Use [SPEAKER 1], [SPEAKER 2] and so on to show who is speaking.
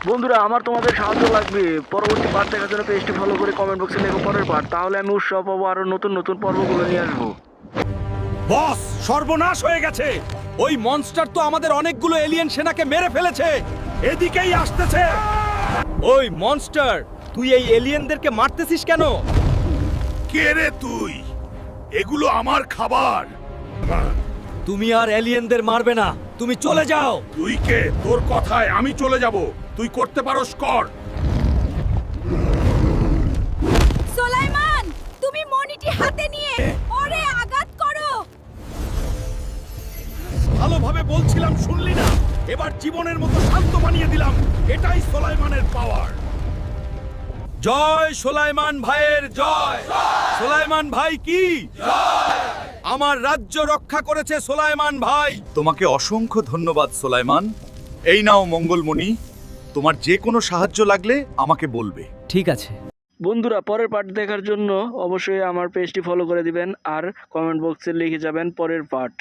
[SPEAKER 1] বন্ধুরা, আমার তোমাদের সাহায্য লাগবে। পরবর্তী পার্ট দেখার জন্য পেজটি ফলো করে কমেন্ট বক্সে লেখো পরের পার্ট, তাহলে আমি উৎসাহ পাবো আরো নতুন নতুন পর্বগুলো নিয়ে আসবো।
[SPEAKER 2] বস, সর্বনাশ হয়ে গেছে। ওই মনস্টার তো আমাদের অনেকগুলো এলিয়েন সেনাকে মেরে ফেলেছে। এদিকেই আসতেছে। ওই মনস্টার, তুই এই এলিয়েনদেরকে মারতেছিস কেন?
[SPEAKER 3] কে রে তুই? এগুলো আমার খাবার।
[SPEAKER 2] তুমি আর এলিয়েনদের মারবে না, তুমি চলে যাও।
[SPEAKER 3] তুই কে? তোর কথায় আমি চলে যাব। তুই করতে পারোস কর।
[SPEAKER 4] সোলাইমান, তুমি মণিটি হাতে নিয়ে ওরে আঘাত করো।
[SPEAKER 3] ভালোভাবে বলছিলাম, শুনলি না? এবার জীবনের মতো শান্ত বানিয়ে দিলাম। এটাই সোলাইমানের পাওয়ার।
[SPEAKER 2] জয় সোলাইমান ভাইয়ের জয়। সোলাইমান ভাই কি আমার রাজ্য রক্ষা করেছে সোলাইমান ভাই।
[SPEAKER 5] তোমাকে অসংখ্য ধন্যবাদ সোলাইমান। এই নাও মঙ্গলমণি, তোমার যে কোনো সাহায্য লাগলে আমাকে বলবে।
[SPEAKER 2] ঠিক আছে
[SPEAKER 1] বন্ধুরা, পরের পার্ট দেখার জন্য অবশ্যই আমার পেজটি ফলো করে দিবেন আর কমেন্ট বক্সে লিখে যাবেন পরের পার্ট।